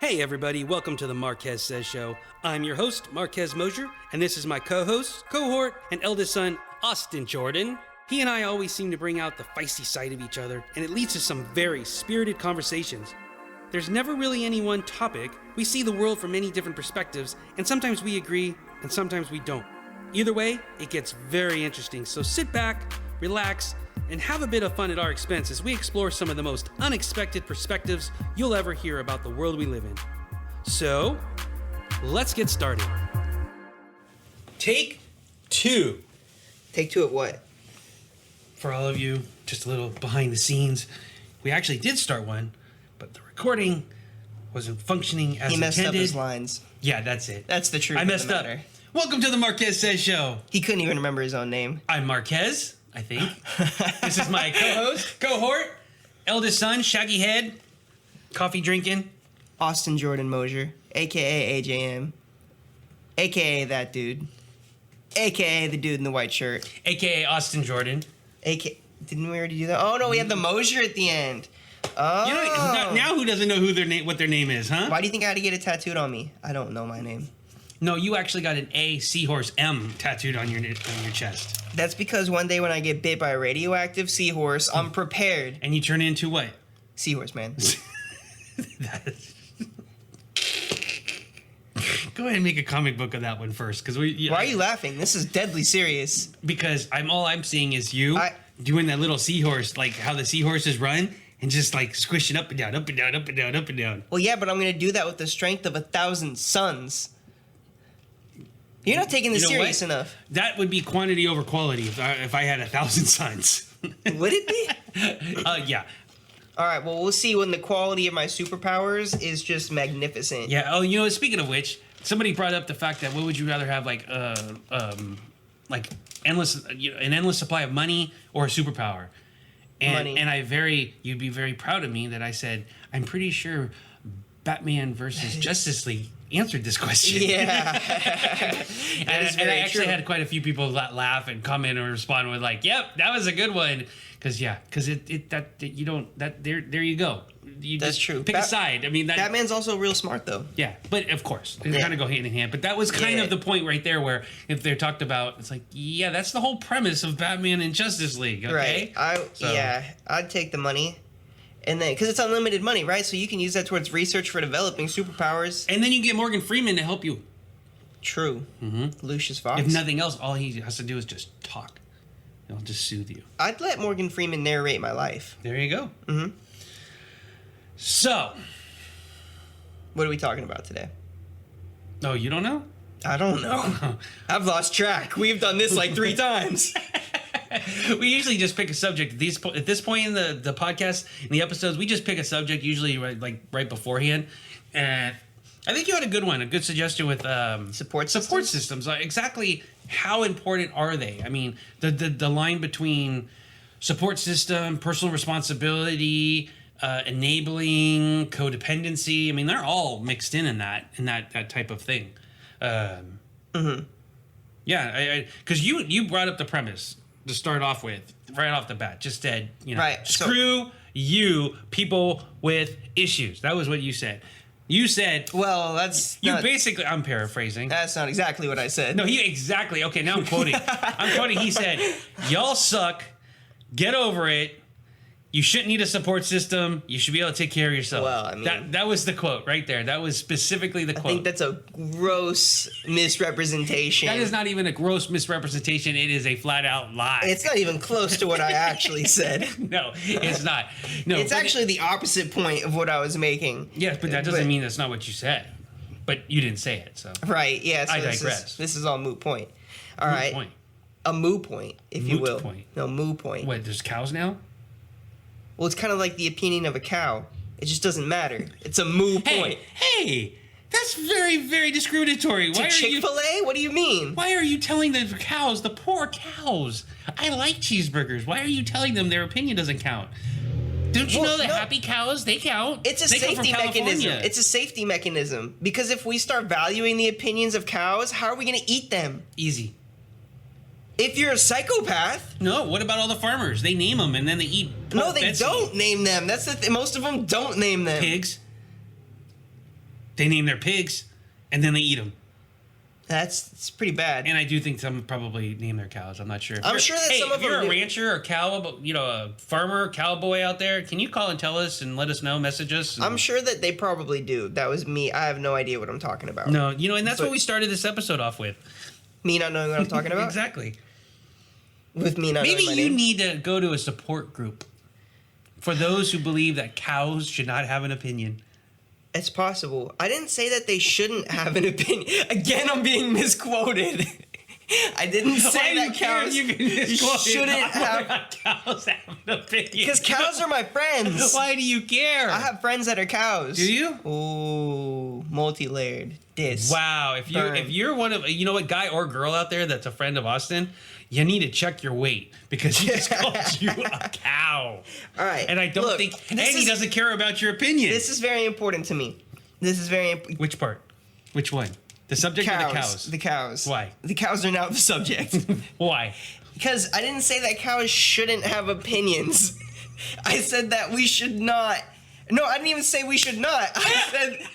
Hey everybody, welcome to the Marquez Says Show. I'm your host, Marquez Mosier, and this is my co-host, cohort, and eldest son, Austin Jordan. He and I always seem to bring out the feisty side of each other, and it leads to some very spirited conversations. There's never really any one topic. We see the world from many different perspectives, and sometimes we agree, and sometimes we don't. Either way, it gets very interesting, so sit back, relax, and have a bit of fun at our expense as we explore some of the most unexpected perspectives you'll ever hear about the world we live in. So, let's get started. Take two. Take two at what? For all of you, just a little behind the scenes, we actually did start one, but the recording wasn't functioning as intended. He messed up his lines. Yeah, that's it. That's the truth. I messed up. Welcome to the Marquez Says Show. He couldn't even remember his own name. I'm Marquez, I think. This is my co-host, cohort, eldest son, shaggy head, coffee drinking. Austin Jordan Mosier, a.k.a. AJM, a.k.a. that dude, a.k.a. the dude in the white shirt. A.k.a. Austin Jordan. Didn't we already do that? Oh, no, we had the Mosier at the end. Oh. You know, now who doesn't know who what their name is, huh? Why do you think I had to get it tattooed on me? I don't know my name. No, you actually got an A seahorse M tattooed on your chest. That's because one day when I get bit by a radioactive seahorse, I'm prepared. And you turn into what? Seahorse, man. Go ahead and make a comic book of that one first, because we. Why are you laughing? This is deadly serious. Because all I'm seeing is you doing that little seahorse, like how the seahorses run, and just like squishing up and down, up and down, up and down, up and down. Well, yeah, but I'm gonna do that with the strength of 1,000 suns. You're not taking this serious enough. That would be quantity over quality if I had 1,000 sons. Would it be? Yeah. All right, well, we'll see when the quality of my superpowers is just magnificent. Yeah, oh, speaking of which, somebody brought up the fact that what would you rather have, like endless, an endless supply of money or a superpower? And, money. And you'd be very proud of me that I said, I'm pretty sure Batman versus Justice League answered this question. Yeah. and I actually had quite a few people laugh and comment or respond with like, "Yep, that was a good one." Because there you go. That's true. Pick a side. I mean, Batman's also real smart though. Yeah, but of course they kind of go hand in hand. But that was kind of the point right there, where if they're talked about, it's like, yeah, that's the whole premise of Batman and Justice League. Okay? Right. I'd take the money. And then, because it's unlimited money, right? So you can use that towards research for developing superpowers. And then you get Morgan Freeman to help you. True. Mm-hmm. Lucius Fox. If nothing else, all he has to do is just talk. He'll just soothe you. I'd let Morgan Freeman narrate my life. There you go. Mm-hmm. So. What are we talking about today? Oh, you don't know? I don't know. I've lost track. We've done this like 3 times. We usually just pick a subject. At this point in the podcast, in the episodes, we just pick a subject usually right beforehand. And I think you had a good one, a good suggestion with support systems. Like, exactly how important are they? I mean, the line between support system, personal responsibility, enabling, codependency. I mean, they're all mixed in that type of thing. Mm-hmm. Yeah, because you brought up the premise to start off with, right off the bat. Just said, right, screw you, people with issues. That was what you said. You said, well, basically, I'm paraphrasing. That's not exactly what I said. No, exactly. Okay, now I'm quoting. He said, y'all suck, get over it. You shouldn't need a support system. You should be able to take care of yourself. Well, I mean, that was the quote right there. That was specifically the quote. I think that's a gross misrepresentation. That is not even a gross misrepresentation. It is a flat out lie. It's not even close to what I actually said. No, it's not. No, it's actually the opposite point of what I was making. Yes, but that doesn't mean that's not what you said. But you didn't say it, so. Right, yeah. So I digress. This is all moot point. All right. Point. A moo point, if you will. Point. No, moo point. What, there's cows now? Well, it's kind of like the opinion of a cow. It just doesn't matter. It's a moo point. Hey, that's very, very discriminatory. To Chick-fil-A? What do you mean? Why are you telling the cows, the poor cows? I like cheeseburgers. Why are you telling them their opinion doesn't count? Don't you know that happy cows, they count? It's a safety mechanism. It's a safety mechanism. Because if we start valuing the opinions of cows, how are we going to eat them? Easy. If you're a psychopath. No, what about all the farmers? They name them and then they eat. No, they don't name them. That's the thing. Most of them don't name them. Pigs. They name their pigs, and then they eat them. It's pretty bad. And I do think some probably name their cows. I'm not sure. I'm sure that some of them If you're a do. rancher or a farmer, cowboy out there, can you call and tell us and let us know, message us? I'm sure that they probably do. That was me. I have no idea what I'm talking about. No, and that's what we started this episode off with. Me not knowing what I'm talking about? Exactly. With me not Maybe knowing my you name? need to go to a support group for those who believe that cows should not have an opinion. It's possible. I didn't say that they shouldn't have an opinion. Again, I'm being misquoted. I didn't say that cows shouldn't have... Cows have an opinion. Because cows are my friends. Why do you care? I have friends that are cows. Do you? Ooh, multi-layered. Wow. If you're one of, you know what, guy or girl out there that's a friend of Austin, you need to check your weight because he just called you a cow. All right. And I don't think, and he doesn't care about your opinion. This is very important to me. This is very important. Which part? Which one? The subject or the cows? The cows. Why? The cows are now the subject. Why? Because I didn't say that cows shouldn't have opinions. I said that we should not. No, I didn't even say we should not. I said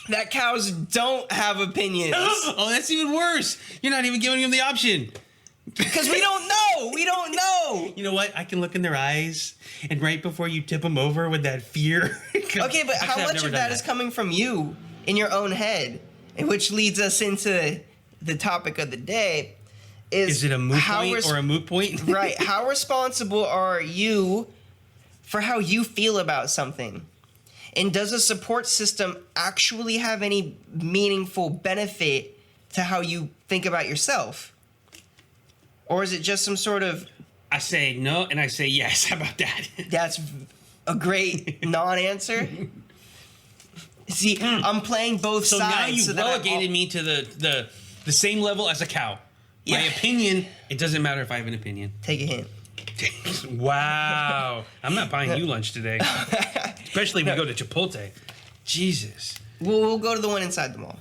that cows don't have opinions. Oh, that's even worse. You're not even giving them the option. Because we don't know. We don't know. You know what? I can look in their eyes, and right before you tip them over with that fear. Okay, but how much of that is coming from you in your own head? And which leads us into the topic of the day. Is it a moot point or a moot point? Right. How responsible are you for how you feel about something? And does a support system actually have any meaningful benefit to how you think about yourself? Or is it just some sort of... I say no, and I say yes. How about that? That's a great non-answer. See, I'm playing both so sides. Now you've relegated me to the same level as a cow. Yeah. My opinion, it doesn't matter if I have an opinion. Take a hint. Wow. I'm not buying you lunch today. Especially if we go to Chipotle. Jesus. We'll go to the one inside the mall.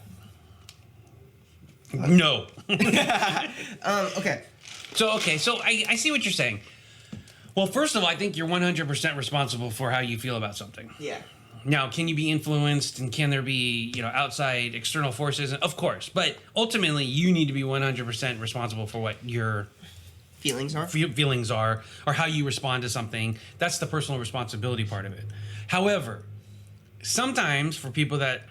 No. Okay. So I see what you're saying. Well, first of all, I think you're 100% responsible for how you feel about something. Yeah. Now, can you be influenced and can there be, outside external forces? Of course. But ultimately, you need to be 100% responsible for what your feelings are or how you respond to something. That's the personal responsibility part of it. However, sometimes for people that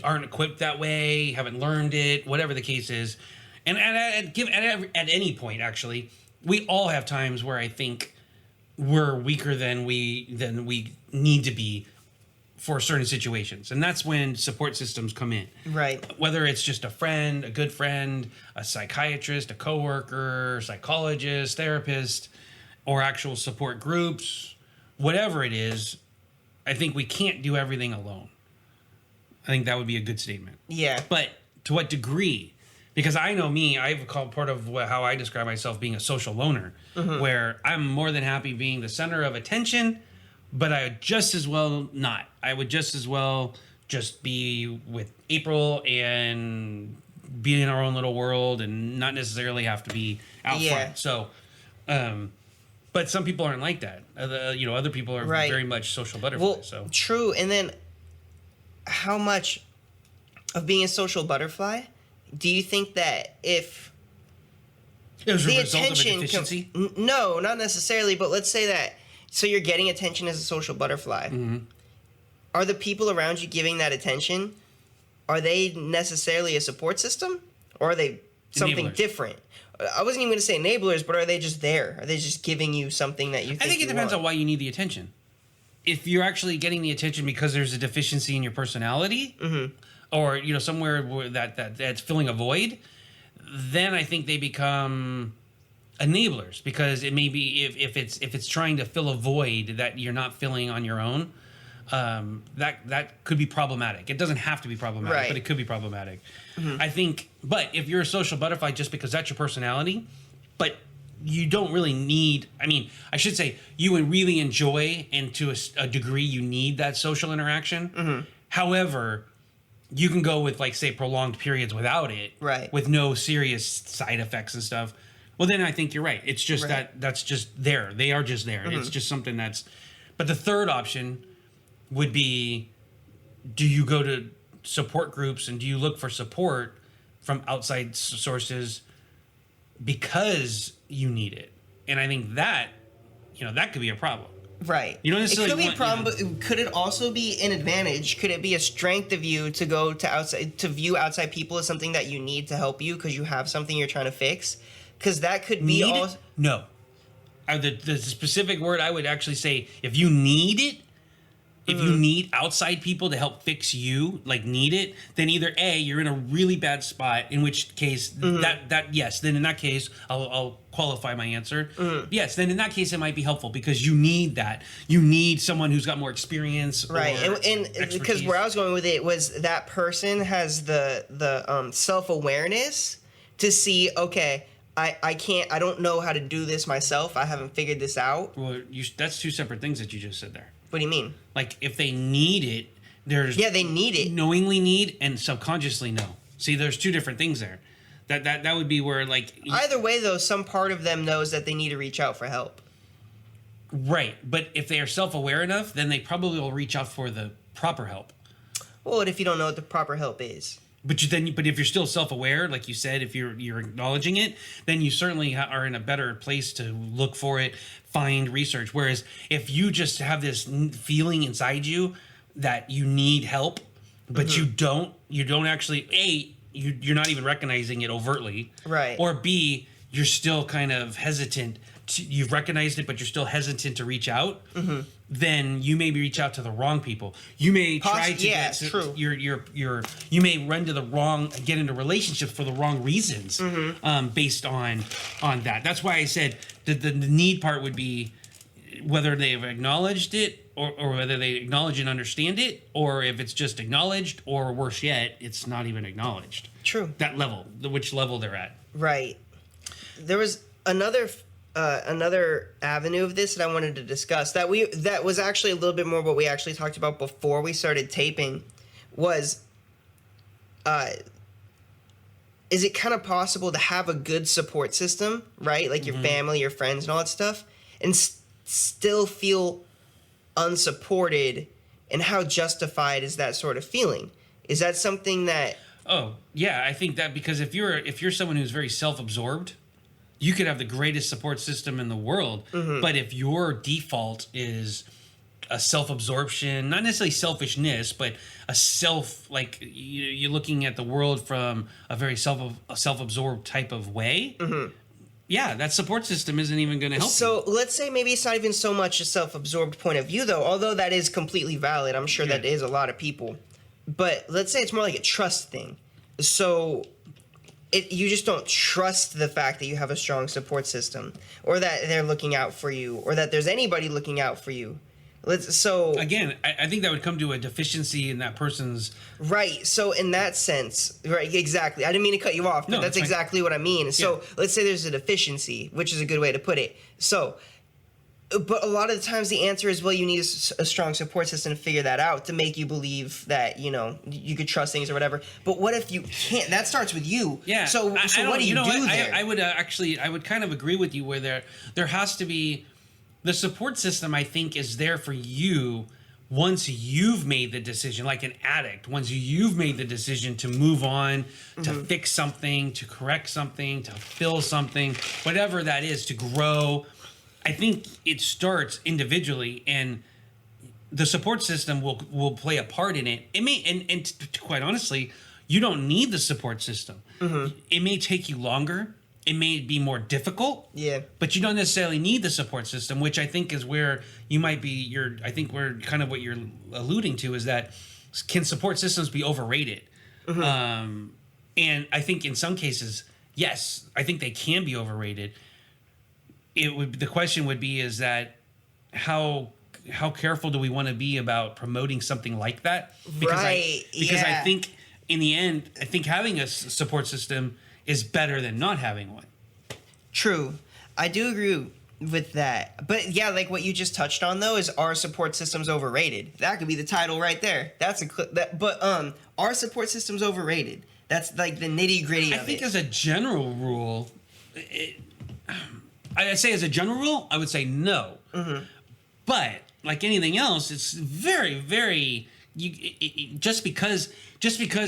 aren't equipped that way, haven't learned it, whatever the case is, and at any point, actually, we all have times where I think we're weaker than we need to be for certain situations. And that's when support systems come in. Right. Whether it's just a friend, a good friend, a psychiatrist, a coworker, psychologist, therapist, or actual support groups, whatever it is, I think we can't do everything alone. I think that would be a good statement. Yeah. But to what degree? Because I know me, I've called part of how I describe myself being a social loner, where I'm more than happy being the center of attention, but I would just as well not. I would just as well just be with April and be in our own little world and not necessarily have to be out front. So, but some people aren't like that. Other people are very much social butterflies. Well, so true. And then how much of being a social butterfly do you think that if it was the a result of a attention deficiency? No, not necessarily, but let's say that so you're getting attention as a social butterfly. Are the people around you giving that attention, are they necessarily a support system or are they something different? I wasn't even going to say enablers, but are they just there? Are they just giving you something that you think I think it depends on why you need the attention. If you're actually getting the attention because there's a deficiency in your personality, or somewhere where that's filling a void, then I think they become enablers because it may be if it's trying to fill a void that you're not filling on your own, that could be problematic. It doesn't have to be problematic, but it could be problematic. I think, but if you're a social butterfly just because that's your personality, but you don't really need, I should say you would really enjoy and to a degree you need that social interaction. However, you can go with say prolonged periods without it, with no serious side effects and stuff. Well, then I think you're right. It's just that's just there. They are just there. It's just something but the third option would be, do you go to support groups and do you look for support from outside sources because you need it? And I think that, that could be a problem. Right. You don't it necessarily could be want, a problem, but could it also be an advantage? Could it be a strength of you to go to outside, to view outside people as something that you need to help you because you have something you're trying to fix? Because that could be also... No. The specific word I would actually say, if you need it, if you need outside people to help fix you, like need it, then either A, you're in a really bad spot, in which case yes, then in that case, I'll qualify my answer. Yes, then in that case, it might be helpful because you need that. You need someone who's got more experience. Right. And because where I was going with it was that person has the self-awareness to see, okay, I don't know how to do this myself. I haven't figured this out. Well, that's two separate things that you just said there. What do you mean? Like, if they need it, there's... Yeah, they need it. Knowingly need and subconsciously know. See, there's two different things there. That would be where, like... Either way, though, some part of them knows that they need to reach out for help. Right. But if they are self-aware enough, then they probably will reach out for the proper help. Well, what if you don't know what the proper help is? But if you're still self-aware, like you said, if you're acknowledging it, then you certainly are in a better place to look for it, find research. Whereas if you just have this feeling inside you that you need help, but you don't actually, A, you're not even recognizing it overtly, right? Or B, you're still kind of hesitant. You've recognized it, but you're still hesitant to reach out. Then you may reach out to the wrong people. You may try to you may run to get into relationships for the wrong reasons, based on that. That's why I said the need part would be whether they've acknowledged it or whether they acknowledge and understand it, or if it's just acknowledged, or worse yet, it's not even acknowledged. True. That level, which level they're at. Right. There was another avenue of this that I wanted to discuss that was actually a little bit more what we actually talked about before we started taping was is it kind of possible to have a good support system, right? Like your family, your friends, and all that stuff, and still feel unsupported, and how justified is that sort of feeling? Is that something that... Oh, yeah, I think that because if you're someone who's very self-absorbed, you could have the greatest support system in the world, but if your default is a self-absorption, not necessarily selfishness, but a you're looking at the world from a very self-absorbed type of way, yeah, that support system isn't even going to help you. So let's say maybe it's not even so much a self-absorbed point of view, though, although that is completely valid. I'm sure that is a lot of people. But let's say it's more like a trust thing. So... you just don't trust the fact that you have a strong support system, or that they're looking out for you, or that there's anybody looking out for you. Again, I think that would come to a deficiency in that person's... Right. So in that sense, right, exactly. I didn't mean to cut you off, but that's exactly what I mean. So let's say there's a deficiency, which is a good way to put it. So... But a lot of the times the answer is, well, you need a strong support system to figure that out, to make you believe that, you could trust things or whatever. But what if you can't? That starts with you. Yeah. So what do you do there? I would kind of agree with you where there has to be... The support system, I think, is there for you once you've made the decision, like an addict, once you've made the decision to move on, to fix something, to correct something, to fill something, whatever that is, to grow... I think it starts individually, and the support system will play a part in it. It may, and quite honestly, you don't need the support system. It may take you longer. It may be more difficult. Yeah. But you don't necessarily need the support system, which I think is where you might be. I think where kind of what you're alluding to is that can support systems be overrated? And I think in some cases, yes, I think they can be overrated. The question would be is that how careful do we want to be about promoting something like that? Because I think in the end, I think having a support system is better than not having one. True. I do agree with that. But yeah, like what you just touched on though is, are support systems overrated? That could be the title right there. Are support systems overrated? That's like the nitty-gritty of it. I think as a general rule, I'd say as a general rule, I would say no. But like anything else, it's very, very just because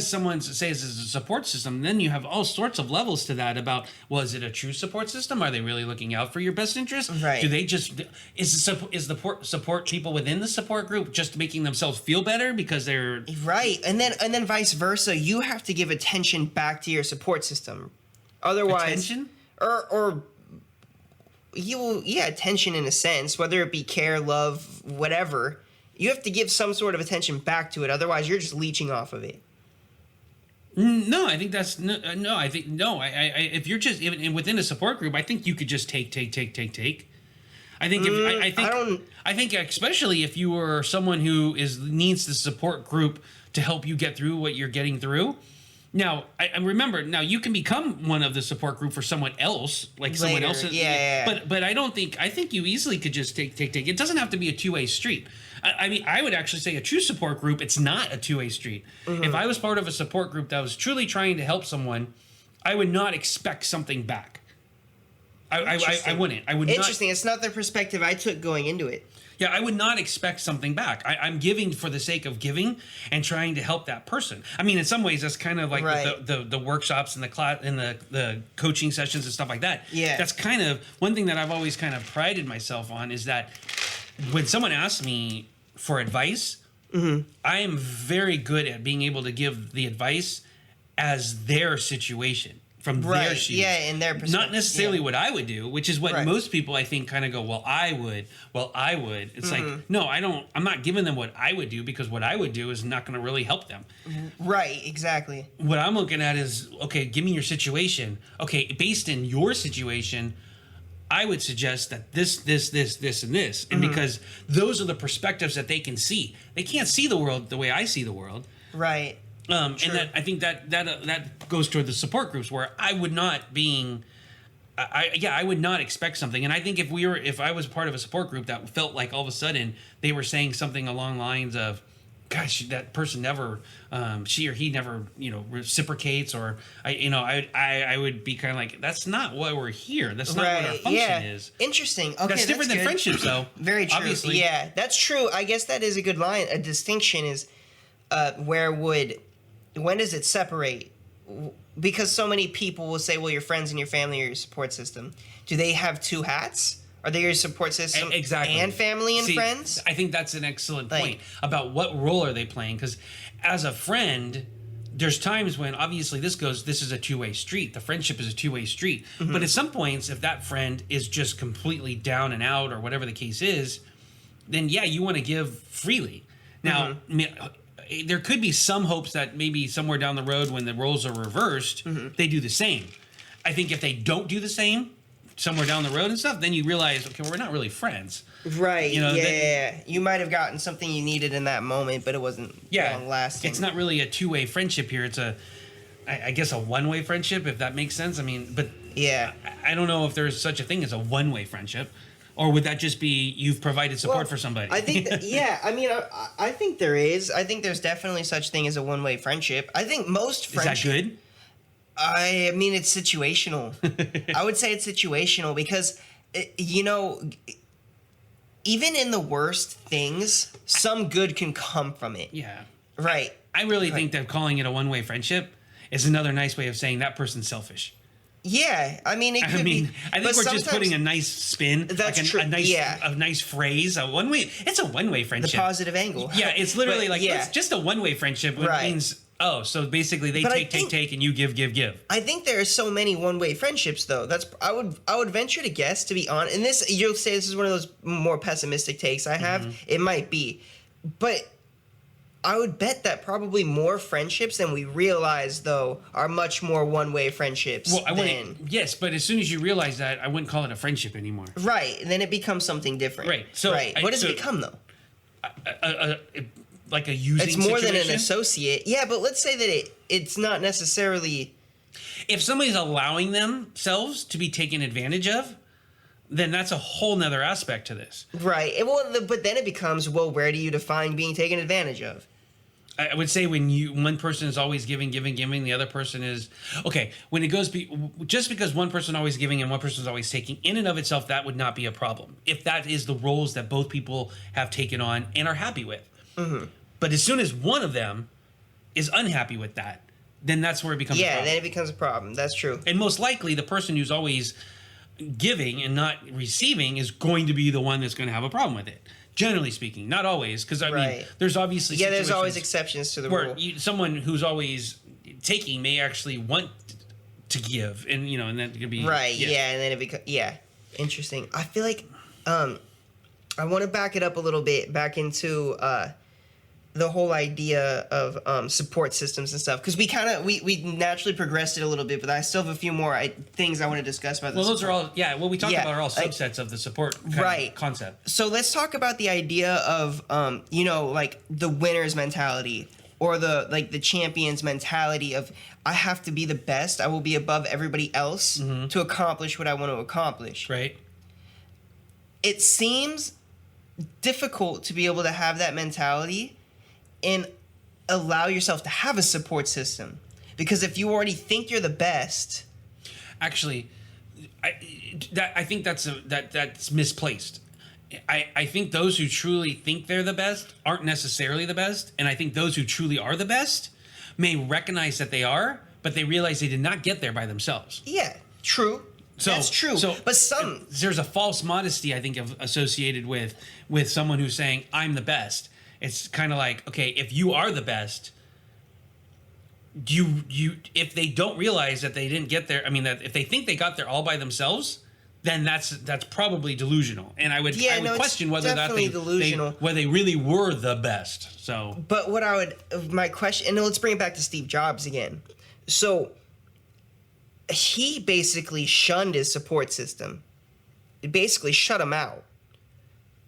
someone says it's a support system, then you have all sorts of levels to that about, well, is it a true support system? Are they really looking out for your best interest? Right. Do they just is the support people within the support group just making themselves feel better because they're right, and then vice versa. You have to give attention back to your support system, otherwise, attention or attention in a sense, whether it be care, love, whatever. You have to give some sort of attention back to it. Otherwise, you're just leeching off of it. No, I think that's no. I think no. I if you're just even within a support group, I think you could just take. I think I think especially if you were someone who needs the support group to help you get through what you're getting through. Now, I remember. Now you can become one of the support group for someone else, like Later, someone else. Yeah. But I don't think. I think you easily could just take. It doesn't have to be a two-way street. I mean, I would actually say a true support group, it's not a two-way street. Mm-hmm. If I was part of a support group that was truly trying to help someone, I would not expect something back. I wouldn't. I would not. Interesting. It's not the perspective I took going into it. Yeah, I would not expect something back. I'm giving for the sake of giving and trying to help that person. I mean, in some ways, that's kind of like right. the workshops and the class and the coaching sessions and stuff like that. Yeah. That's kind of one thing that I've always kind of prided myself on is that when someone asks me for advice, mm-hmm. I am very good at being able to give the advice as their situation. From right. their shoes. Yeah, in their perspective. Not necessarily what I would do, which is what right. most people I think kind of go, well, I would. It's mm-hmm. like, no, I don't. I'm not giving them what I would do because what I would do is not going to really help them. Right, exactly. What I'm looking at is, okay, give me your situation. Okay, based in your situation, I would suggest that this, and this. And mm-hmm. because those are the perspectives that they can see. They can't see the world the way I see the world. Right. And that I think that goes toward the support groups where I would not I would not expect something. And I think if I was part of a support group that felt like all of a sudden they were saying something along the lines of, gosh, that person never, she or he never, reciprocates, or I would be kind of like, that's not why we're here. That's not what our function is. Interesting. Okay, that's different than good. Friendships, though. Very true. Obviously. Yeah, that's true. I guess that is a good line. A distinction is when does it separate? Because so many people will say, well, your friends and your family are your support system. Do they have two hats? Are they your support system exactly. and family and friends? I think that's an excellent point about what role are they playing. Because as a friend, there's times when obviously this is a two-way street. The friendship is a two-way street. Mm-hmm. But at some points, if that friend is just completely down and out or whatever the case is, then yeah, you want to give freely. Now, mm-hmm. There could be some hopes that maybe somewhere down the road when the roles are reversed, mm-hmm. they do the same. I think if they don't do the same somewhere down the road and stuff, then you realize, okay, we're not really friends. Right. You might have gotten something you needed in that moment, but it wasn't long lasting. It's not really a two-way friendship here. It's I guess a one-way friendship, if that makes sense. I mean, but yeah, I don't know if there's such a thing as a one-way friendship. Or would that just be you've provided support for somebody? I think I think there is. I think there's definitely such thing as a one-way friendship. I think most friendships... Is that good? I mean, it's situational. I would say it's situational because, even in the worst things, some good can come from it. Yeah. Right. I really think that calling it a one-way friendship is another nice way of saying that person's selfish. Yeah, I mean, it could be. I think we're just putting a nice spin. That's like true. A nice phrase. A one way. It's a one-way friendship. The positive angle. Yeah, it's literally it's just a one-way friendship, which means so basically they take, and you give. I think there are so many one-way friendships, though. I would venture to guess, to be honest. And this, you'll say this is one of those more pessimistic takes I have. Mm-hmm. It might be, but I would bet that probably more friendships than we realize, though, are much more one-way friendships. Yes, but as soon as you realize that, I wouldn't call it a friendship anymore. Right, and then it becomes something different. Right. So what does it become, though? Like a using situation? It's more situation? than an associate. Yeah, but let's say that it's not necessarily... If somebody's allowing themselves to be taken advantage of, then that's a whole nother aspect to this. Right. But then it becomes, where do you define being taken advantage of? I would say when one person is always giving, the other person is okay. When it goes just because one person always giving and one person is always taking, in and of itself, that would not be a problem if that is the roles that both people have taken on and are happy with. Mm-hmm. But as soon as one of them is unhappy with that, then that's where it becomes a problem. Then it becomes a problem. That's true. And most likely, the person who's always giving and not receiving is going to be the one that's going to have a problem with it. Generally speaking, not always, because I mean, there's obviously there's always exceptions to the rule. Someone who's always taking may actually want to give, and and that could be right. Yeah, and then it becomes interesting. I feel like I want to back it up a little bit back into the whole idea of support systems and stuff, because we naturally progressed it a little bit, but I still have a few more things I want to discuss about. Well, those are all what we talked about are all subsets of the support concept. So let's talk about the idea of like the winner's mentality, or the champion's mentality of I have to be the best. I will be above everybody else to accomplish what I want to accomplish. Right. It seems difficult to be able to have that mentality and allow yourself to have a support system, because if you already think you're the best, actually, I think that's misplaced. I think those who truly think they're the best aren't necessarily the best, and I think those who truly are the best may recognize that they are, but they realize they did not get there by themselves. Yeah, true. That's true. But there's a false modesty, I think, associated with someone who's saying I'm the best. It's kind of like, okay, if you are the best, if they don't realize that they didn't get there, I mean, that if they think they got there all by themselves, then that's probably delusional. And I would question whether whether they really were the best. So, but my question, and let's bring it back to Steve Jobs again. So he basically shunned his support system. It basically shut him out.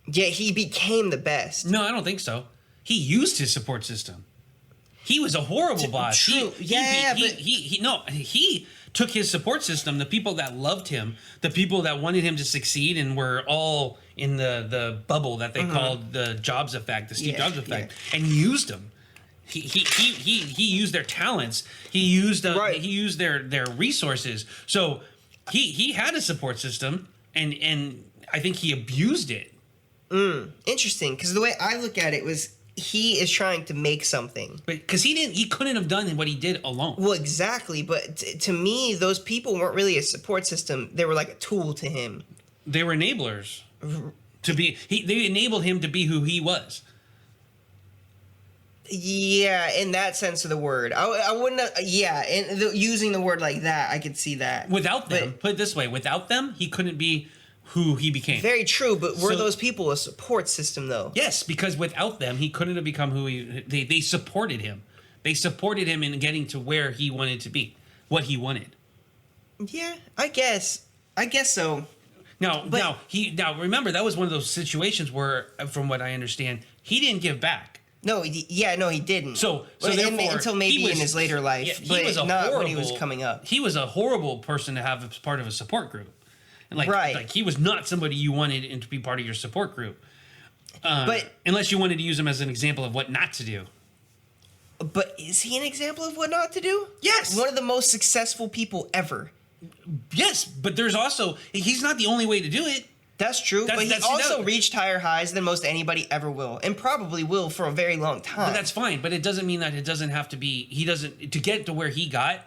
Yet he became the best. No, I don't think so. He used his support system. He was a horrible boss. True. He took his support system, the people that loved him, the people that wanted him to succeed and were all in the bubble that they called the Jobs effect, the Steve Jobs effect, and used them. He used their talents. He used their resources. So he had a support system, and I think he abused it. Interesting, because the way I look at it was he is trying to make something. Because he couldn't have done what he did alone. Well, exactly, but to me, those people weren't really a support system. They were like a tool to him. They were enablers. They enabled him to be who he was. Yeah, in that sense of the word. I wouldn't have, using the word like that, I could see that. Without them, put it this way, without them, he couldn't be who he became. Very true, but were those people a support system, though? Yes, because without them, he couldn't have become who they supported him. They supported him in getting to where he wanted to be, what he wanted. Yeah, I guess so. Now remember, that was one of those situations where, from what I understand, he didn't give back. No, he didn't. So therefore, until maybe in his later life, but not when he was coming up. He was a horrible person to have as part of a support group. Like he was not somebody you wanted to be part of your support group. But unless you wanted to use him as an example of what not to do. But is he an example of what not to do? Yes. One of the most successful people ever. Yes, but he's not the only way to do it. That's true, but he also reached higher highs than most anybody ever will, and probably will for a very long time. But that's fine, but it doesn't mean that it doesn't have to be, to get to where he got,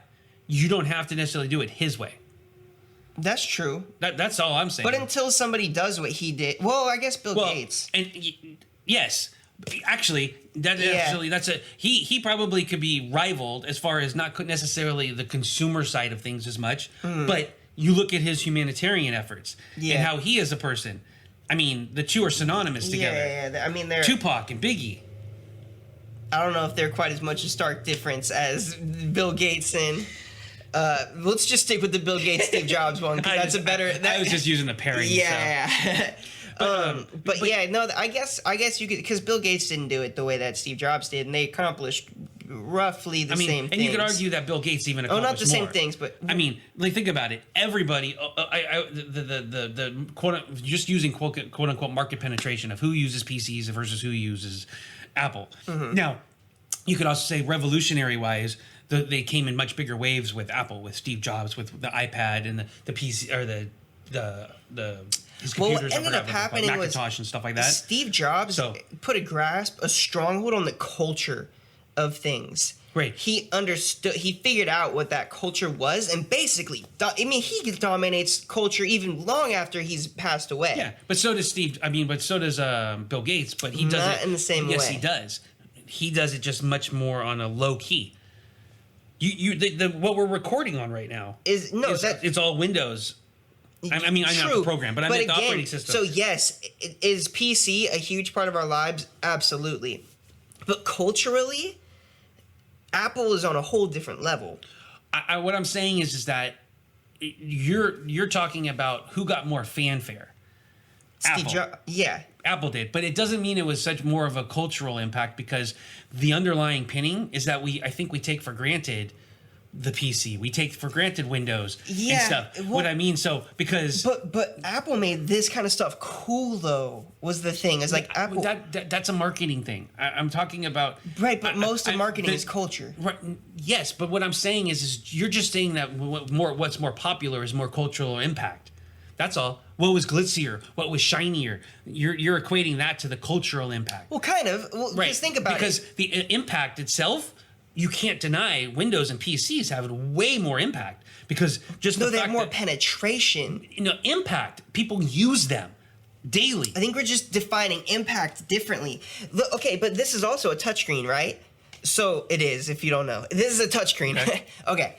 you don't have to necessarily do it his way. That's true. That's all I'm saying. But until somebody does what he did, I guess Bill Gates. And yes, actually, he probably could be rivaled as far as not necessarily the consumer side of things as much, but you look at his humanitarian efforts and how he is a person. I mean, the two are synonymous together. Yeah. I mean, they're Tupac and Biggie. I don't know if they're quite as much a stark difference as Bill Gates and. Let's just stick with the Bill Gates, Steve Jobs one, because that's a better. I was just using the pairing. Yeah. I guess you could, because Bill Gates didn't do it the way that Steve Jobs did, and they accomplished roughly the same things. And you could argue that Bill Gates even accomplished more. Not the same things, but I mean, think about it. Everybody, the quote, just using quote unquote market penetration of who uses PCs versus who uses Apple. Now, you could also say revolutionary-wise, they came in much bigger waves with Apple, with Steve Jobs, with the iPad and the PC or the his computers. What ended up happening Macintosh was and stuff like that. Steve Jobs put a stronghold on the culture of things. Right. He understood. He figured out what that culture was, and basically, he dominates culture even long after he's passed away. Yeah, but so does but so does Bill Gates. But he does not in the same way. Yes, he does. He does it just much more on a low key. What we're recording on right now it's all Windows. I mean, I'm not the program, but I meant the operating system. So yes, is PC a huge part of our lives? Absolutely, but culturally, Apple is on a whole different level. What I'm saying is that you're talking about who got more fanfare. Apple. Yeah. Apple did, but it doesn't mean it was such more of a cultural impact because the underlying pinning is that I think we take for granted the PC. We take for granted Windows and stuff. What I mean, but Apple made this kind of stuff cool though. Was the thing? It's like Apple. That's a marketing thing. I'm talking about right, but most of marketing is culture. Right. Yes, but what I'm saying is you're just saying that what's more popular is more cultural impact. That's all. What was glitzier? What was shinier? You're equating that to the cultural impact. Well, kind of. Well, right. Just think about because the impact itself, you can't deny Windows and PCs have way more impact because just they have more penetration. Impact. People use them daily. I think we're just defining impact differently. Look, okay, but this is also a touchscreen, right? So it is. If you don't know, this is a touchscreen. Okay. Okay.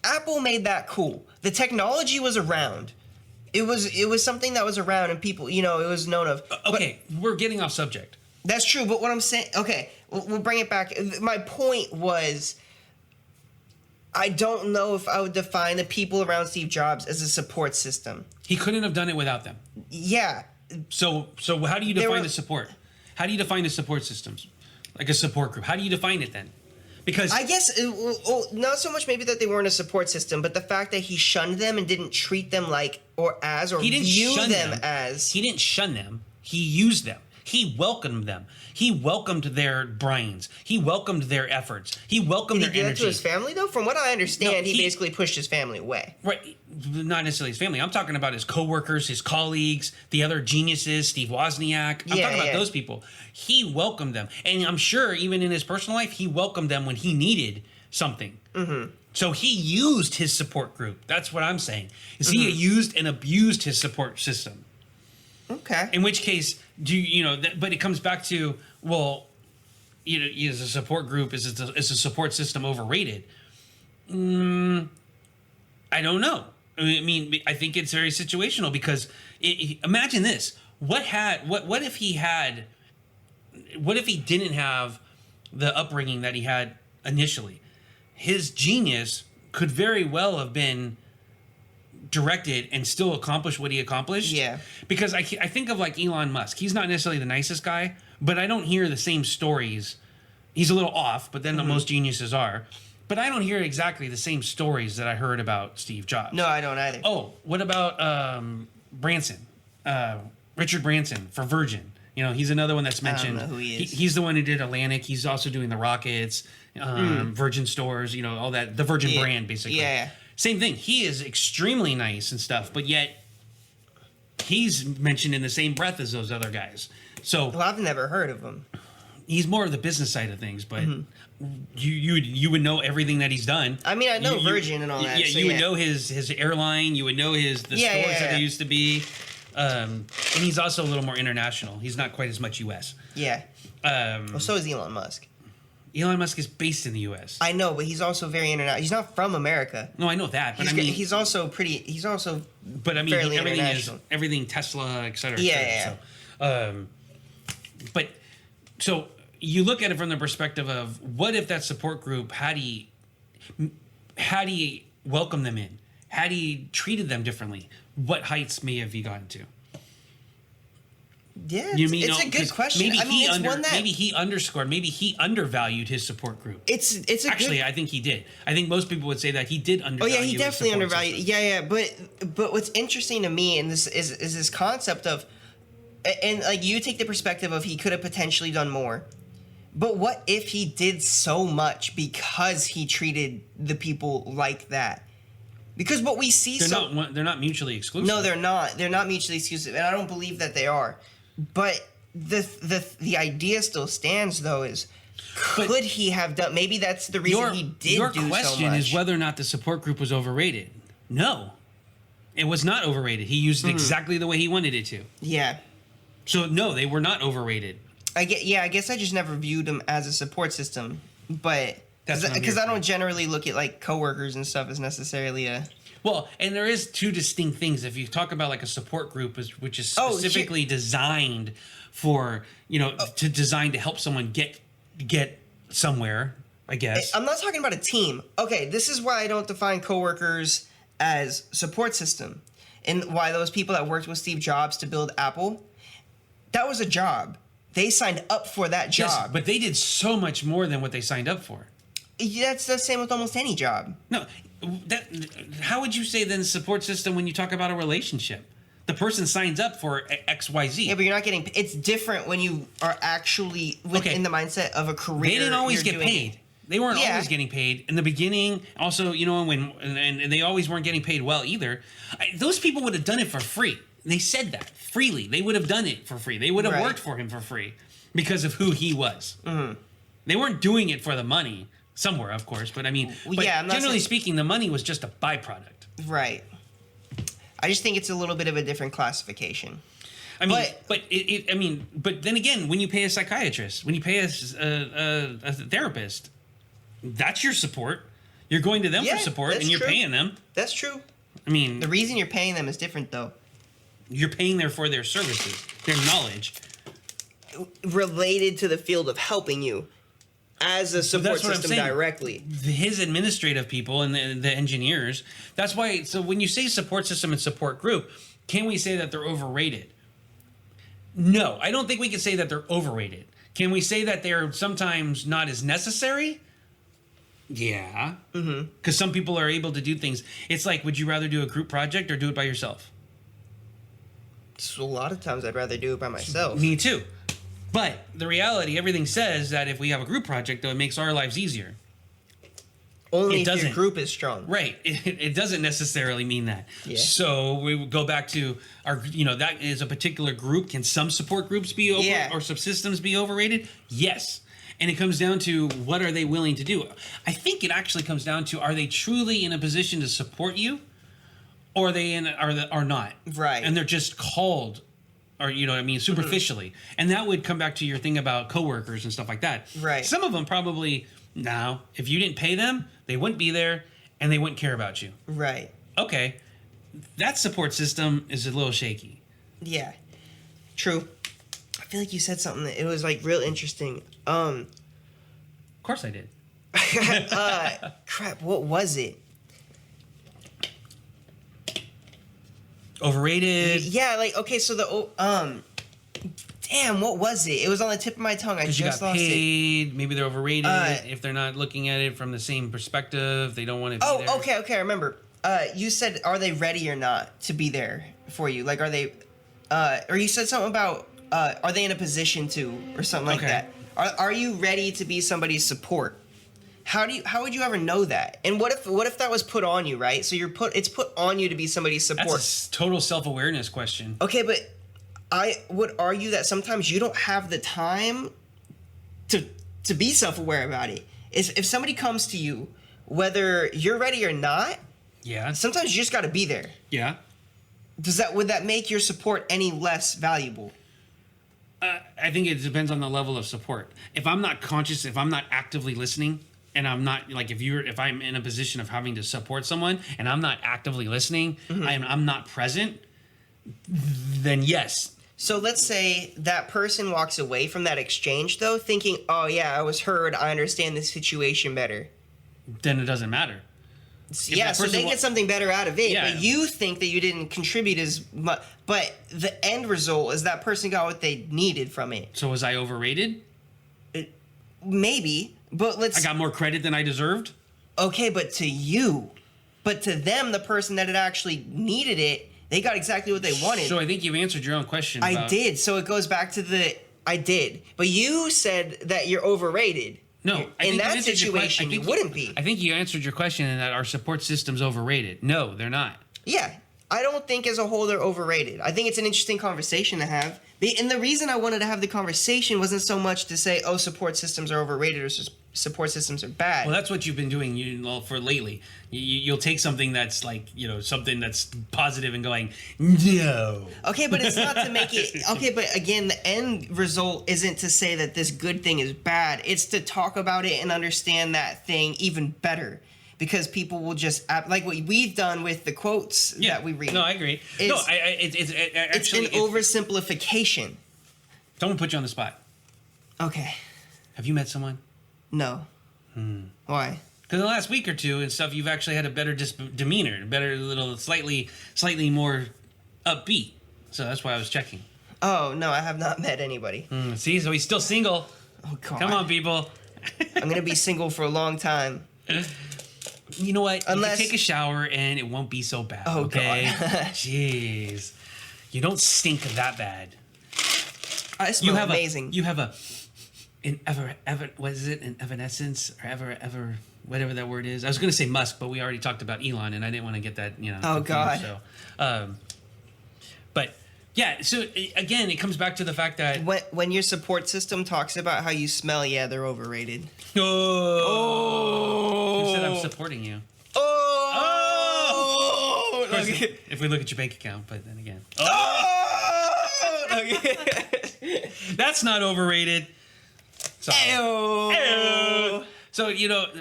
Apple made that cool. The technology was around. It was something that was around and people, it was known of. Okay, we're getting off subject. That's true, but what I'm saying, okay, we'll bring it back. My point was, I don't know if I would define the people around Steve Jobs as a support system. He couldn't have done it without them. Yeah. So how do you define the support? How do you define the support systems? Like a support group. How do you define it then? Because I guess not so much maybe that they weren't a support system, but the fact that he shunned them and didn't treat them he didn't view shun them as. He didn't shun them. He used them. He welcomed them. He welcomed their brains. He welcomed their efforts. He welcomed their energy. Did he do that to his family though? From what I understand, he basically pushed his family away. Right, not necessarily his family. I'm talking about his coworkers, his colleagues, the other geniuses, Steve Wozniak. I'm talking about those people. He welcomed them, and I'm sure even in his personal life, he welcomed them when he needed something. Mm-hmm. So he used his support group. That's what I'm saying. He used and abused his support system. Okay. In which case, but it comes back to, well, is a support group, is a support system overrated? I don't know. I mean, I think it's very situational because imagine this. What if he didn't have the upbringing that he had initially? His genius could very well have been directed and still accomplish what he accomplished. Yeah. Because I think of like Elon Musk. He's not necessarily the nicest guy, but I don't hear the same stories. He's a little off, but then most geniuses are. But I don't hear exactly the same stories that I heard about Steve Jobs. No, I don't either. Oh, what about Branson? Richard Branson for Virgin. He's another one that's mentioned. I don't know who he is. He's the one who did Atlantic. He's also doing the rockets, Virgin stores, all that, the Virgin brand, basically. Yeah. Same thing. He is extremely nice and stuff, but yet he's mentioned in the same breath as those other guys. So, well, I've never heard of him. He's more of the business side of things, but you would know everything that he's done. I mean, I know Virgin and all that. Yeah, so you would know his airline. You would know the stores that they used to be. And he's also a little more international. He's not quite as much U.S. Yeah. So is Elon Musk. Elon Musk is based in the U.S. I know, but he's also very international. He's not from America. No, I know that, but he's also But I mean, fairly international. Everything Tesla, et cetera. Yeah. So you look at it from the perspective of what if that support group had he welcomed them in, had he treated them differently, what heights may have he gotten to? Yeah, it's a good question. Maybe he undervalued his support group. I think he did. I think most people would say that he did undervalue. Oh yeah, he definitely undervalued. System. Yeah. But what's interesting to me, and this is this concept of, and like you take the perspective of he could have potentially done more, But what if he did so much because he treated the people like that? Because what we see, they're not mutually exclusive. No, they're not. They're not mutually exclusive, and I don't believe that they are. But the idea still stands, though. Could he have done? Maybe that's the reason he did do so much. Your question is whether or not the support group was overrated. No, it was not overrated. He used it exactly the way he wanted it to. Yeah. So no, they were not overrated. I guess I just never viewed them as a support system, but because I don't generally look at like coworkers and stuff as necessarily a. Well, and there is two distinct things. If you talk about like a support group, which is specifically designed for designed to help someone get somewhere, I guess. I'm not talking about a team. Okay, this is why I don't define coworkers as support system, and why those people that worked with Steve Jobs to build Apple, that was a job. They signed up for that job. Yes, but they did so much more than what they signed up for. That's the same with almost any job. No, how would you say then support system when you talk about a relationship? The person signs up for XYZ. Yeah, but you're not getting. It's different when you are actually in the mindset of a career. They didn't always get paid. They weren't always getting paid in the beginning. Also, and they always weren't getting paid well either. Those people would have done it for free. They said that freely. They would have done it for free. They would have worked for him for free because of who he was. Mm-hmm. They weren't doing it for the money. Somewhere, of course, but I mean, generally speaking, the money was just a byproduct. Right. I just think it's a little bit of a different classification. I mean, but then again, when you pay a psychiatrist, when you pay a therapist, that's your support. You're going to them for support, and you're paying them. That's true. I mean, the reason you're paying them is different, though. You're paying them for their services, their knowledge, related to the field of helping you. As a support system directly. His administrative people and the engineers. That's why. So when you say support system and support group, can we say that they're overrated? No, I don't think we can say that they're overrated. Can we say that they're sometimes not as necessary? Yeah. Because some people are able to do things. It's like, would you rather do a group project or do it by yourself? So a lot of times I'd rather do it by myself. Me too. But the reality, everything says that if we have a group project, though, it makes our lives easier. Only if your group is strong. Right. It doesn't necessarily mean that. Yeah. So we go back to our, that is a particular group. Can some support groups be or subsystems be overrated? Yes. And it comes down to what are they willing to do? I think it actually comes down to, are they truly in a position to support you, or are they are not? Right. And they're just called, or superficially. And that would come back to your thing about coworkers and stuff like that. Right. Some of them probably, if you didn't pay them, they wouldn't be there and they wouldn't care about you. Right. Okay. That support system is a little shaky. Yeah. True. I feel like you said something that it was like real interesting. Of course I did. Crap, what was it? Overrated. Yeah, like, okay, so damn, what was it? It was on the tip of my tongue. I just lost paid. it. Maybe they're overrated. If they're not looking at it from the same perspective, they don't want to be there. Oh, okay, I remember. You said, are they ready or not to be there for you? Like, are they, or you said something about, are they in a position to, or something like that. Are you ready to be somebody's support? How would you ever know that? And what if that was put on you, right? So it's put on you to be somebody's support. That's a total self-awareness question. Okay, but I would argue that sometimes you don't have the time to be self-aware about it. If somebody comes to you, whether you're ready or not, sometimes you just got to be there. Yeah. Would that make your support any less valuable? I think it depends on the level of support. If I'm not conscious, if I'm not actively listening, and I'm not like if I'm in a position of having to support someone and I'm not actively listening, I'm not present, then yes. So let's say that person walks away from that exchange though, thinking, "Oh yeah, I was heard. I understand the situation better." Then it doesn't matter. Yeah, so they get something better out of it, but you think that you didn't contribute as much. But the end result is that person got what they needed from it. So was I overrated? Maybe, but I got more credit than I deserved? Okay, but to you. But to them, the person that had actually needed it, they got exactly what they wanted. So I think you've answered your own question. I did. So it goes back to I did. But you said that you're overrated. No, in that situation, you wouldn't be. I think you answered your question in that our support system's overrated. No, they're not. Yeah, I don't think as a whole they're overrated. I think it's an interesting conversation to have. And the reason I wanted to have the conversation wasn't so much to say, oh, support systems are overrated or support systems are bad. Well, that's what you've been doing for lately. You'll take something that's like, something that's positive and going, no. Okay, but it's not to make it... Okay, but again, the end result isn't to say that this good thing is bad. It's to talk about it and understand that thing even better. Because people will just... like what we've done with the quotes that we read. No, I agree. It's an oversimplification. Someone put you on the spot. Okay. Have you met someone? No. Why? Because in the last week or two and stuff, you've actually had a better demeanor, better little, slightly more upbeat. So that's why I was checking. Oh, no, I have not met anybody. See, so he's still single. Oh, God. Come on, people. I'm going to be single for a long time. You know what? Unless... You can take a shower and it won't be so bad. Oh, okay? God. Jeez. You don't stink that bad. I smell amazing. You have an what is it? An evanescence or ever whatever that word is. I was going to say musk, but we already talked about Elon, and I didn't want to get that. Oh, confused, God. So, but yeah. So again, it comes back to the fact that when your support system talks about how you smell, yeah, they're overrated. Oh. Who said I'm supporting you? Oh. Of course, if we look at your bank account, but then again. That's not overrated. So, Ew. So,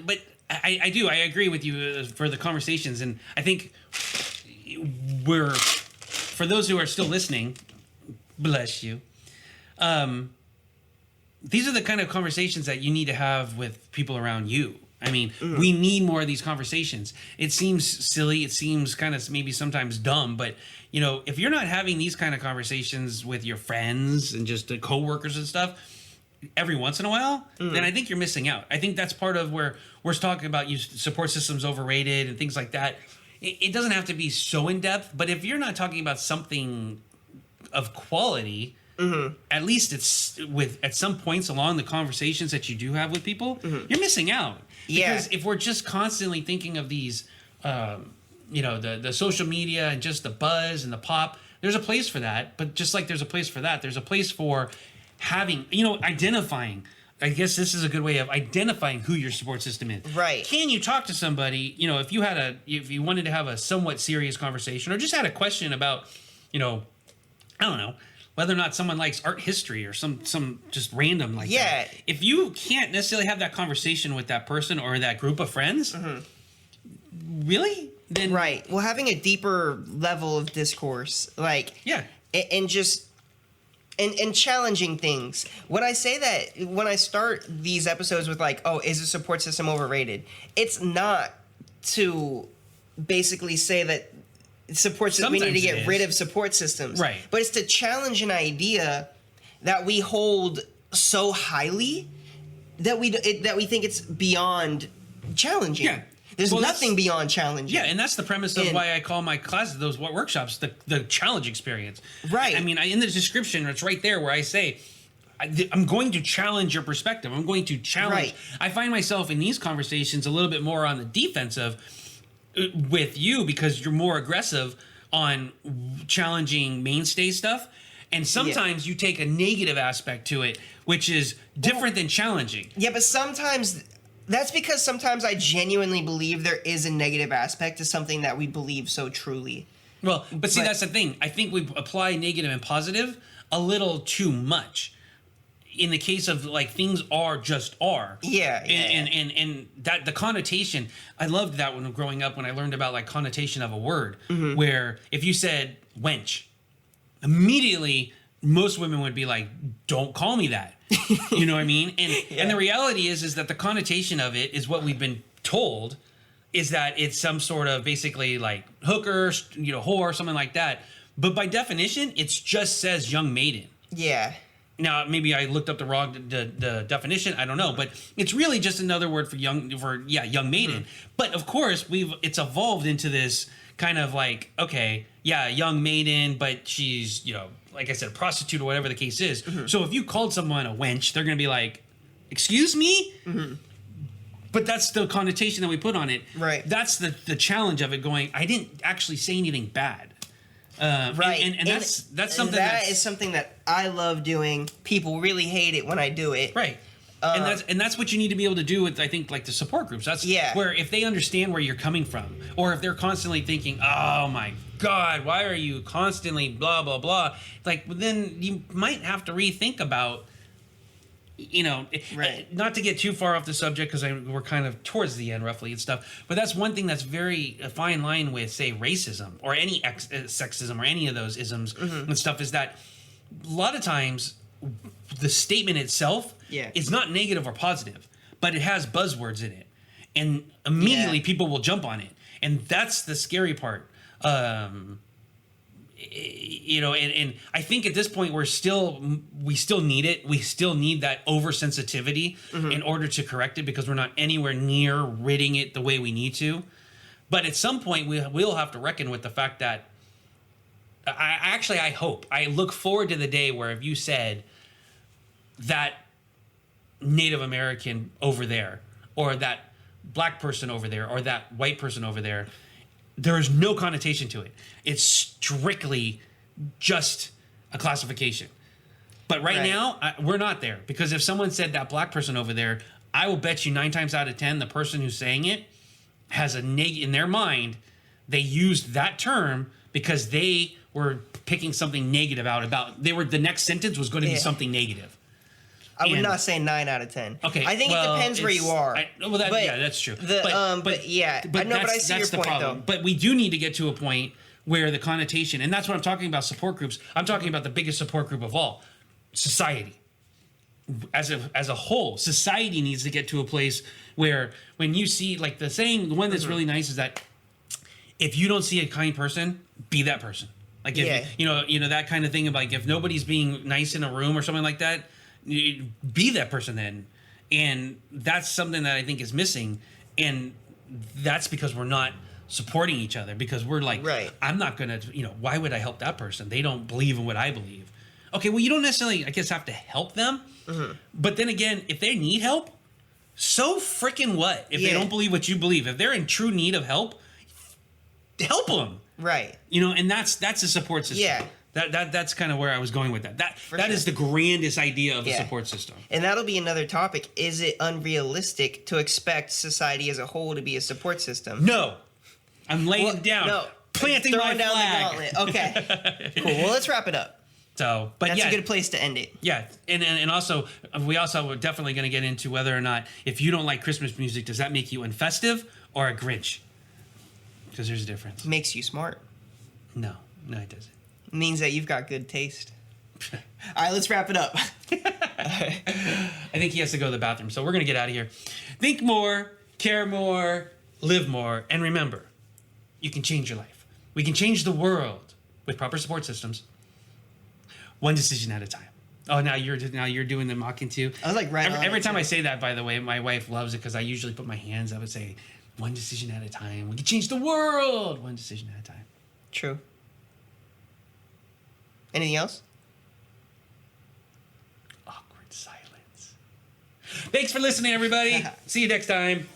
but I agree with you for the conversations. And I think for those who are still listening, bless you. These are the kind of conversations that you need to have with people around you. I mean, we need more of these conversations. It seems silly. It seems kind of maybe sometimes dumb, but if you're not having these kind of conversations with your friends and just the coworkers and stuff every once in a while, then I think you're missing out. I think that's part of where we're talking about support systems overrated and things like that. It doesn't have to be so in depth, but if you're not talking about something of quality, at least it's at some points along the conversations that you do have with people, you're missing out. Because if we're just constantly thinking of these, the social media and just the buzz and the pop, there's a place for that. But just like there's a place for that, there's a place for having, identifying. I guess this is a good way of identifying who your support system is. Right. Can you talk to somebody, if you wanted to have a somewhat serious conversation or just had a question about, I don't know, whether or not someone likes art history or some just random like that. If you can't necessarily have that conversation with that person or that group of friends, really? Then right. Well, having a deeper level of discourse, and just and challenging things. When I say that, when I start these episodes with is the support system overrated? It's not to basically say that we need to get rid of support systems. Right. But it's to challenge an idea that we hold so highly that we think it's beyond challenging. Yeah. There's nothing beyond challenging. Yeah, and that's the premise of why I call my classes, those workshops, the challenge experience. Right. I mean, in the description, it's right there where I say, I'm going to challenge your perspective. I'm going to challenge. Right. I find myself in these conversations a little bit more on the defensive with you because you're more aggressive on challenging mainstay stuff. And sometimes you take a negative aspect to it, which is different than challenging. Yeah, but sometimes that's because sometimes I genuinely believe there is a negative aspect to something that we believe so truly. Well, but see, that's the thing. I think we apply negative and positive a little too much. In the case of things are just are. Yeah. And that the connotation, I loved that when growing up when I learned about connotation of a word, where if you said wench, immediately most women would be like, don't call me that. You know what I mean? And the reality is that the connotation of it is what we've been told is that it's some sort of basically hooker, whore, something like that. But by definition, it just says young maiden. Yeah. Now, maybe I looked up the wrong the definition. I don't know, but it's really just another word for young maiden. But of course, it's evolved into this kind of young maiden, but she's like I said, a prostitute or whatever the case is. So if you called someone a wench, they're going to be like, excuse me? But that's the connotation that we put on it. Right. That's the challenge of it going, I didn't actually say anything bad. Right. And that's something that is something that I love doing. People really hate it when I do it. Right. And that's what you need to be able to do with, I think, like the support groups. That's where if they understand where you're coming from, or if they're constantly thinking, oh my God, why are you constantly blah, blah, blah? Like, then you might have to rethink about, not to get too far off the subject because we're kind of towards the end roughly and stuff. But that's one thing that's a fine line with, say, racism or any sexism or any of those isms and stuff is that a lot of times the statement itself is not negative or positive, but it has buzzwords in it. And immediately people will jump on it. And that's the scary part. And I think at this point we still need it. We still need that oversensitivity in order to correct it because we're not anywhere near ridding it the way we need to. But at some point we will have to reckon with the fact that I look forward to the day where if you said that Native American over there or that black person over there or that white person over there, there is no connotation to it. It's strictly just a classification. But right now, we're not there. Because if someone said that black person over there, I will bet you 9 times out of 10, the person who's saying it has in their mind, they used that term because they were picking something negative the next sentence was going to be something negative. I would not say 9 out of 10. Okay, I think it depends where you are. That's true. But I see your point, though. But we do need to get to a point where the connotation, and that's what I'm talking about support groups. I'm talking about the biggest support group of all, society. As a whole, society needs to get to a place where when you see, like the saying, the one that's really nice is that if you don't see a kind person, be that person. Like if that kind of thing of like if nobody's being nice in a room or something like that, be that person then. And that's something that I think is missing, and that's because we're not supporting each other because we're like, I'm not gonna, why would I help that person? They don't believe in what I believe. Okay, well, you don't necessarily, I guess, have to help them, but then again, if they need help, so freaking what? If they don't believe what you believe, if they're in true need of help them. Right. And that's a support system. Yeah. That's kind of where I was going with that. That is the grandest idea of a support system. And that'll be another topic. Is it unrealistic to expect society as a whole to be a support system? No. I'm laying down. No. Planting my flag. Down the gauntlet. Okay. Cool. Well, let's wrap it up. So, but that's a good place to end it. Yeah. And also, we also are definitely going to get into whether or not, if you don't like Christmas music, does that make you unfestive or a Grinch? Because there's a difference. Makes you smart. No, it doesn't. Means that you've got good taste. All right, let's wrap it up. I think he has to go to the bathroom, so we're going to get out of here. Think more, care more, live more, and remember, you can change your life. We can change the world with proper support systems, one decision at a time. Oh, now you're doing the mocking too. I was like every time I say that, by the way, my wife loves it because I usually put my hands up and say, one decision at a time. We can change the world, one decision at a time. True. Anything else? Awkward silence. Thanks for listening, everybody. See you next time.